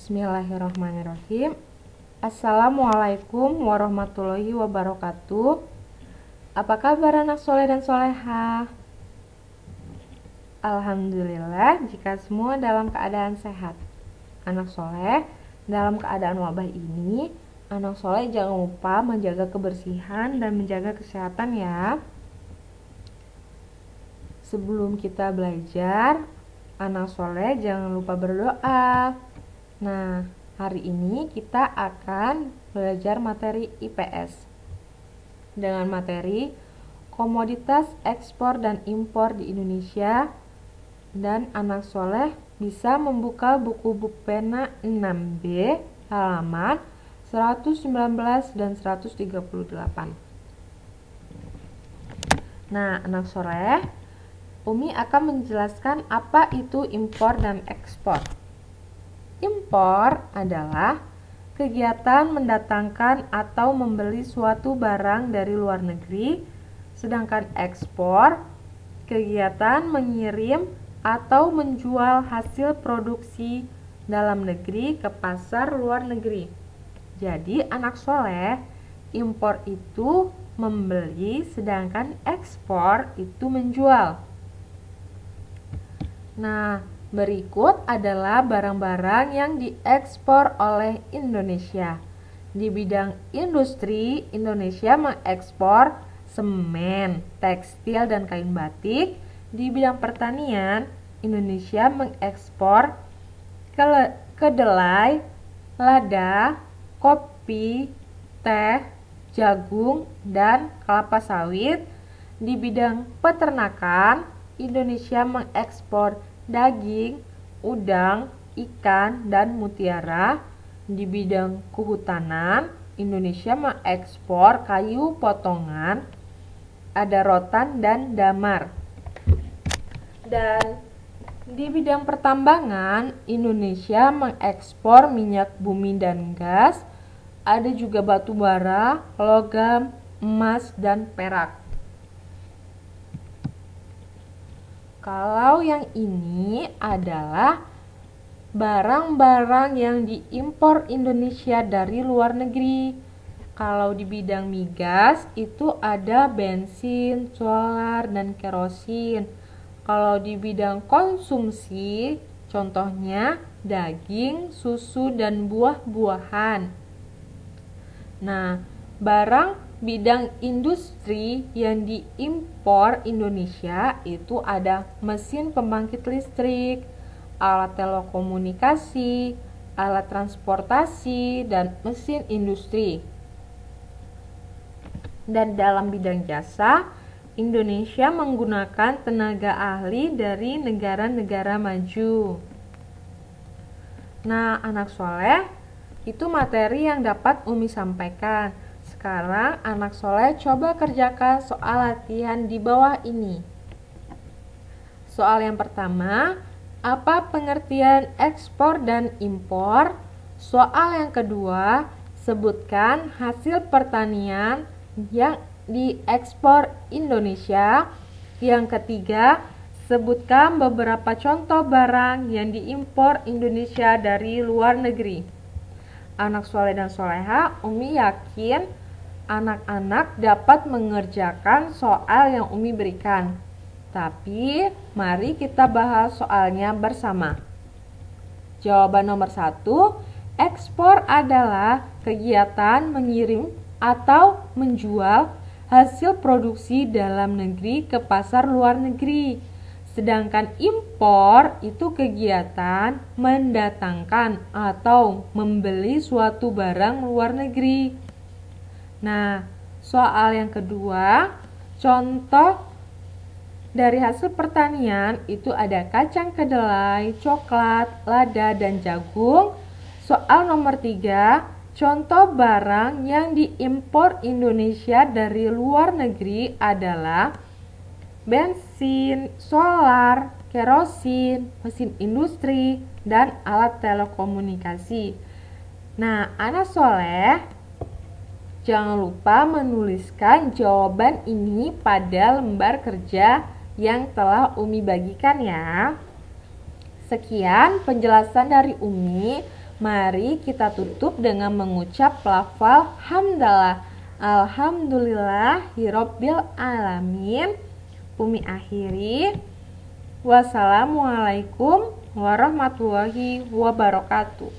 Bismillahirrahmanirrahim. Assalamualaikum warahmatullahi wabarakatuh. Apa kabar anak soleh dan soleha? Alhamdulillah jika semua dalam keadaan sehat. Anak soleh, dalam keadaan wabah ini, anak soleh jangan lupa menjaga kebersihan dan menjaga kesehatan ya. Sebelum kita belajar, anak soleh jangan lupa berdoa. Nah, hari ini kita akan belajar materi IPS dengan materi komoditas ekspor dan impor di Indonesia, dan anak soleh bisa membuka buku pena 6B halaman 119 dan 138. Nah, anak soleh, Umi akan menjelaskan apa itu impor dan ekspor. Impor adalah kegiatan mendatangkan atau membeli suatu barang dari luar negeri, sedangkan ekspor kegiatan mengirim atau menjual hasil produksi dalam negeri ke pasar luar negeri. Jadi anak soleh, impor itu membeli, sedangkan ekspor itu menjual. Nah, berikut adalah barang-barang yang diekspor oleh Indonesia. Di bidang industri, Indonesia mengekspor semen, tekstil, dan kain batik. Di bidang pertanian, Indonesia mengekspor kedelai, lada, kopi, teh, jagung, dan kelapa sawit. Di bidang peternakan, Indonesia mengekspor daging, udang, ikan, dan mutiara. Di bidang kehutanan, Indonesia mengekspor kayu potongan, ada rotan dan damar. Dan di bidang pertambangan, Indonesia mengekspor minyak bumi dan gas, ada juga batu bara, logam, emas, dan perak. Kalau yang ini adalah barang-barang yang diimpor Indonesia dari luar negeri. Kalau di bidang migas itu ada bensin, solar, dan kerosin. Kalau di bidang konsumsi, contohnya daging, susu, dan buah-buahan. Nah, barang bidang industri yang diimpor Indonesia itu ada mesin pembangkit listrik, alat telekomunikasi, alat transportasi, dan mesin industri. Dan dalam bidang jasa, Indonesia menggunakan tenaga ahli dari negara-negara maju. Nah, anak soleh, itu materi yang dapat Umi sampaikan. Sekarang anak soleh coba kerjakan soal latihan di bawah ini. Soal yang pertama, apa pengertian ekspor dan impor? Soal yang kedua, sebutkan hasil pertanian yang diekspor Indonesia. Yang ketiga, sebutkan beberapa contoh barang yang diimpor Indonesia dari luar negeri. Anak soleh dan soleha, Umi yakin anak-anak dapat mengerjakan soal yang Umi berikan. Tapi mari kita bahas soalnya bersama. Jawaban nomor 1, ekspor adalah kegiatan mengirim atau menjual hasil produksi dalam negeri ke pasar luar negeri. Sedangkan impor itu kegiatan mendatangkan atau membeli suatu barang luar negeri. Nah, soal yang kedua, contoh dari hasil pertanian itu ada kacang kedelai, coklat, lada, dan jagung. Soal nomor 3, contoh barang yang diimpor Indonesia dari luar negeri adalah bensin, solar, kerosin, mesin industri, dan alat telekomunikasi. Nah, anak soleh, jangan lupa menuliskan jawaban ini pada lembar kerja yang telah Umi bagikan ya. Sekian penjelasan dari Umi Mari kita tutup dengan mengucap lafal hamdalah. Alhamdulillahirabbil alamin. Umi akhiri. Wassalamualaikum warahmatullahi wabarakatuh.